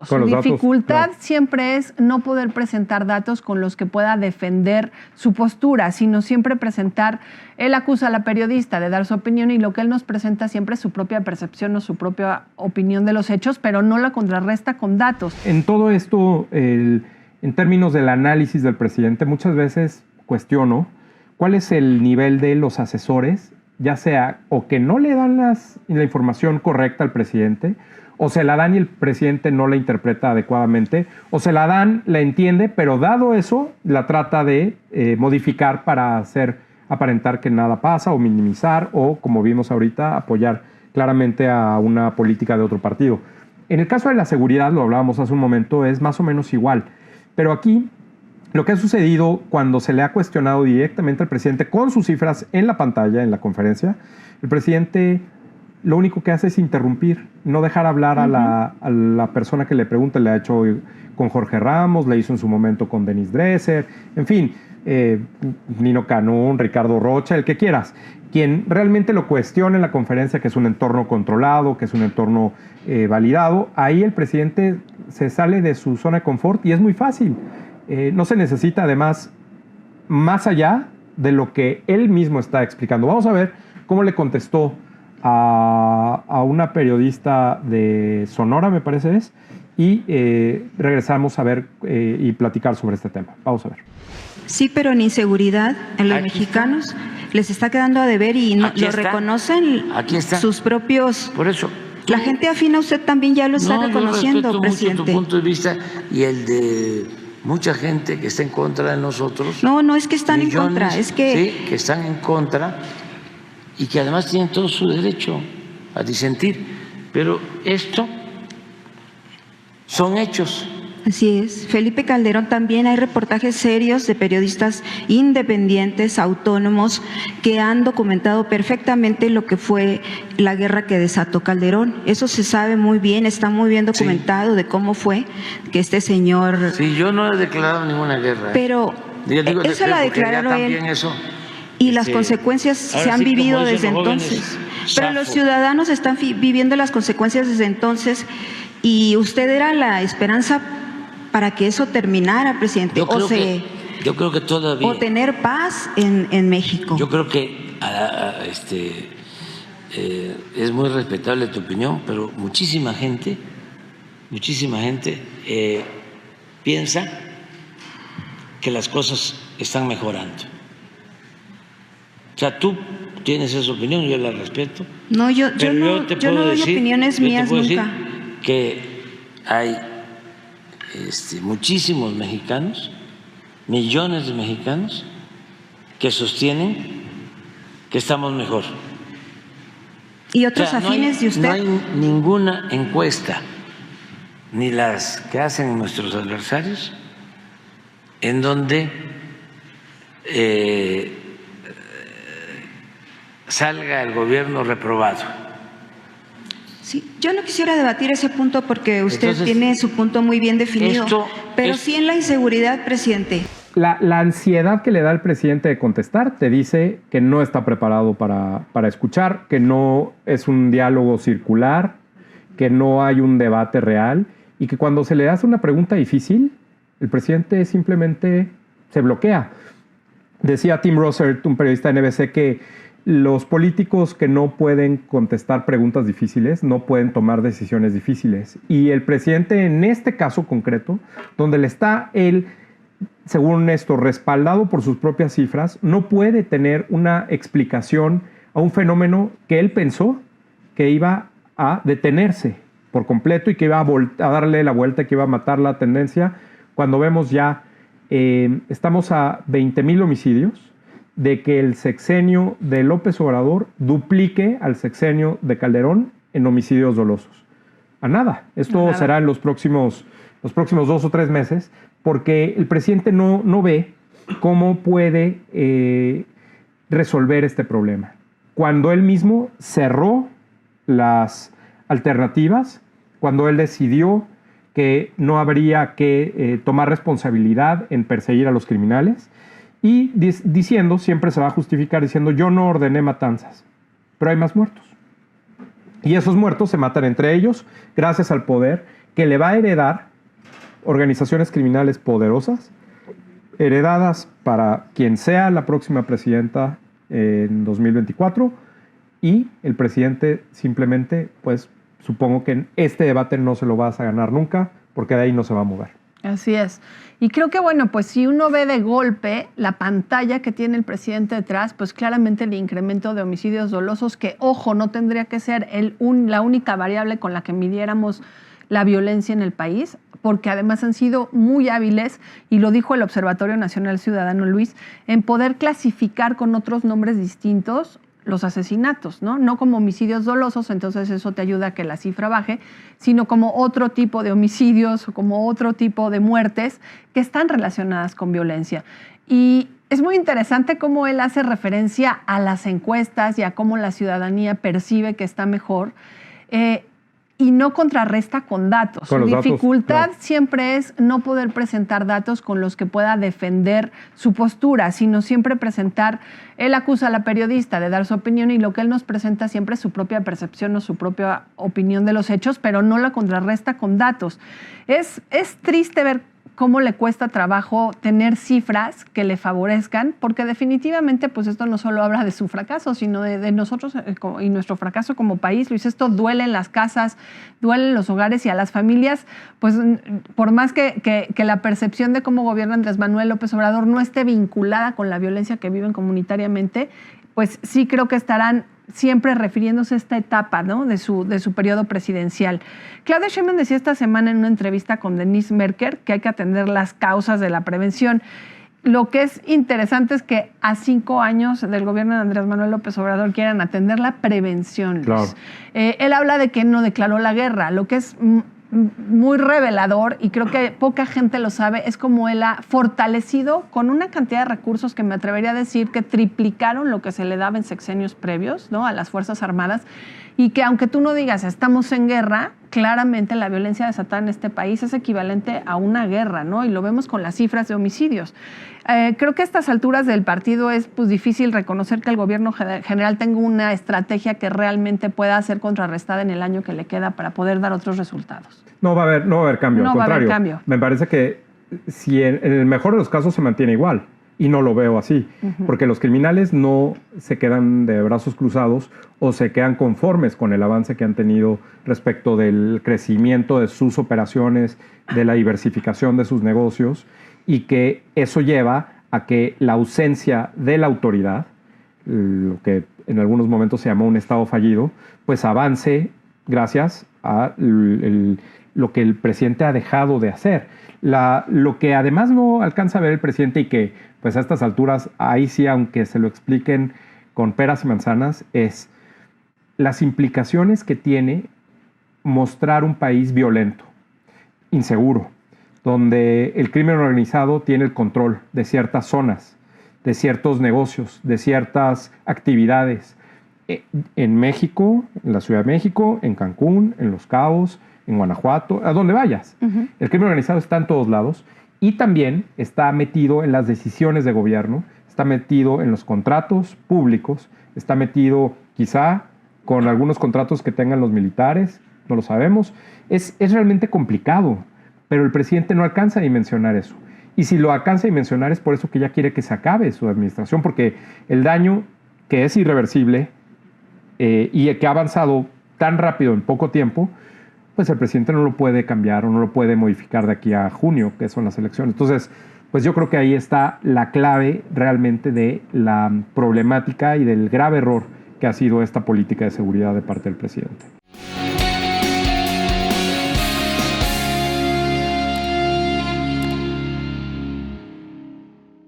Su dificultad siempre es no poder presentar datos con los que pueda defender su postura, sino siempre presentar, él acusa a la periodista de dar su opinión y lo que él nos presenta siempre es su propia percepción o su propia opinión de los hechos, pero no la contrarresta con datos. En todo esto, en términos del análisis del presidente, muchas veces cuestiono cuál es el nivel de los asesores, ya sea o que no le dan la información correcta al presidente, o se la dan y el presidente no la interpreta adecuadamente, o se la dan, la entiende, pero dado eso, la trata de modificar para hacer aparentar que nada pasa, o minimizar, o, como vimos ahorita, apoyar claramente a una política de otro partido. En el caso de la seguridad, lo hablábamos hace un momento, es más o menos igual. Pero aquí, lo que ha sucedido cuando se le ha cuestionado directamente al presidente con sus cifras en la pantalla, en la conferencia, el presidente lo único que hace es interrumpir, no dejar hablar a la persona que le pregunta. Le ha hecho con Jorge Ramos, le hizo en su momento con Denis Dresser, en fin, Nino Canún, Ricardo Rocha, el que quieras. Quien realmente lo cuestiona en la conferencia, que es un entorno controlado, que es un entorno validado, ahí el presidente se sale de su zona de confort y es muy fácil. No se necesita, además, más allá de lo que él mismo está explicando. Vamos a ver cómo le contestó a una periodista de Sonora, me parece es, y regresamos a ver y platicar sobre este tema. Vamos a ver. Sí, pero en inseguridad, en los mexicanos, les está quedando a deber y no, lo reconocen sus propios... Por eso. La gente afín a usted también ya lo está reconociendo, yo presidente. Mucho tu punto de vista y el de mucha gente que está en contra de nosotros. No, no es que están en contra, es que... Sí, que están en contra y que además tienen todo su derecho a disentir. Pero esto son hechos. Así es. Felipe Calderón, también hay reportajes serios de periodistas independientes, autónomos, que han documentado perfectamente lo que fue la guerra que desató Calderón. Eso se sabe muy bien, está muy bien documentado, sí, de cómo fue que este señor... Sí, yo no he declarado ninguna guerra. Pero esa la declararon él. Eso, y las consecuencias se han vivido desde entonces. Pero los ciudadanos están viviendo las consecuencias desde entonces y usted era la esperanza para que eso terminara, presidente, yo creo que todavía, o tener paz en México. Yo creo que es muy respetable tu opinión, pero muchísima gente piensa que las cosas están mejorando. O sea, tú tienes esa opinión, yo la respeto. No, yo no doy opiniones mías nunca. Decir que hay muchísimos mexicanos, millones de mexicanos, que sostienen que estamos mejor. ¿Y otros afines de usted? No hay ninguna encuesta, ni las que hacen nuestros adversarios, en donde salga el gobierno reprobado. Sí, yo no quisiera debatir ese punto porque usted tiene su punto muy bien definido, pero sí en la inseguridad, presidente. La ansiedad que le da el presidente de contestar te dice que no está preparado para escuchar, que no es un diálogo circular, que no hay un debate real y que cuando se le hace una pregunta difícil, el presidente simplemente se bloquea. Decía Tim Russert, un periodista de NBC, que los políticos que no pueden contestar preguntas difíciles no pueden tomar decisiones difíciles. Y el presidente, en este caso concreto, donde le está él, según esto, respaldado por sus propias cifras, no puede tener una explicación a un fenómeno que él pensó que iba a detenerse por completo y que iba a darle la vuelta, que iba a matar la tendencia, cuando vemos ya, estamos a 20,000 homicidios, de que el sexenio de López Obrador duplique al sexenio de Calderón en homicidios dolosos. A nada. Esto será en los próximos 2 o 3 meses, porque el presidente no ve cómo puede resolver este problema. Cuando él mismo cerró las alternativas, cuando él decidió que no habría que tomar responsabilidad en perseguir a los criminales, y diciendo, siempre se va a justificar diciendo, yo no ordené matanzas, pero hay más muertos. Y esos muertos se matan entre ellos gracias al poder que le va a heredar organizaciones criminales poderosas, heredadas para quien sea la próxima presidenta en 2024, y el presidente simplemente, pues supongo que en este debate no se lo vas a ganar nunca, porque de ahí no se va a mover. Así es. Y creo que, bueno, pues si uno ve de golpe la pantalla que tiene el presidente detrás, pues claramente el incremento de homicidios dolosos, que, ojo, no tendría que ser la única variable con la que midiéramos la violencia en el país, porque además han sido muy hábiles, y lo dijo el Observatorio Nacional Ciudadano, Luis, en poder clasificar con otros nombres distintos los asesinatos, ¿no? No como homicidios dolosos, entonces eso te ayuda a que la cifra baje, sino como otro tipo de homicidios o como otro tipo de muertes que están relacionadas con violencia. Y es muy interesante cómo él hace referencia a las encuestas y a cómo la ciudadanía percibe que está mejor, y no contrarresta con datos. Su dificultad siempre es no poder presentar datos con los que pueda defender su postura, sino siempre presentar, él acusa a la periodista de dar su opinión, y lo que él nos presenta siempre es su propia percepción o su propia opinión de los hechos, pero no la contrarresta con datos. Es triste ver cómo le cuesta trabajo tener cifras que le favorezcan, porque definitivamente pues esto no solo habla de su fracaso, sino de nosotros y nuestro fracaso como país. Luis, esto duele en las casas, duele en los hogares, y a las familias, pues por más que la percepción de cómo gobierna Andrés Manuel López Obrador no esté vinculada con la violencia que viven comunitariamente, pues sí creo que estarán siempre refiriéndose a esta etapa, ¿no?, de su periodo presidencial. Claudia Sheinbaum decía esta semana en una entrevista con Denise Merker que hay que atender las causas de la prevención. Lo que es interesante es que a 5 años del gobierno de Andrés Manuel López Obrador quieran atender la prevención, Luis. Claro. Él habla de que no declaró la guerra, lo que es muy revelador, y creo que poca gente lo sabe, es como él ha fortalecido con una cantidad de recursos que me atrevería a decir que triplicaron lo que se le daba en sexenios previos, ¿no?, a las Fuerzas Armadas, y que aunque tú no digas estamos en guerra, claramente la violencia desatada en este país es equivalente a una guerra, ¿no? Y lo vemos con las cifras de homicidios. Creo que a estas alturas del partido es pues difícil reconocer que el gobierno general tenga una estrategia que realmente pueda ser contrarrestada en el año que le queda para poder dar otros resultados. No va a haber cambio, No al va a haber contrario. cambio. Me parece que si en el mejor de los casos se mantiene igual, y no lo veo así, porque los criminales no se quedan de brazos cruzados o se quedan conformes con el avance que han tenido respecto del crecimiento de sus operaciones, de la diversificación de sus negocios, y que eso lleva a que la ausencia de la autoridad, lo que en algunos momentos se llamó un Estado fallido, pues avance gracias a lo que el presidente ha dejado de hacer. Lo que además no alcanza a ver el presidente, y que pues a estas alturas, ahí sí, aunque se lo expliquen con peras y manzanas, es las implicaciones que tiene mostrar un país violento, inseguro, donde el crimen organizado tiene el control de ciertas zonas, de ciertos negocios, de ciertas actividades. En México, en la Ciudad de México, en Cancún, en Los Cabos, en Guanajuato, a donde vayas. El crimen organizado está en todos lados, y también está metido en las decisiones de gobierno, está metido en los contratos públicos, está metido quizá con algunos contratos que tengan los militares, no lo sabemos. Es realmente complicado, pero el presidente no alcanza a dimensionar eso. Y si lo alcanza a dimensionar es por eso que ya quiere que se acabe su administración, porque el daño, que es irreversible y que ha avanzado tan rápido en poco tiempo, pues el presidente no lo puede cambiar o no lo puede modificar de aquí a junio, que son las elecciones. Entonces, pues yo creo que ahí está la clave realmente de la problemática y del grave error que ha sido esta política de seguridad de parte del presidente.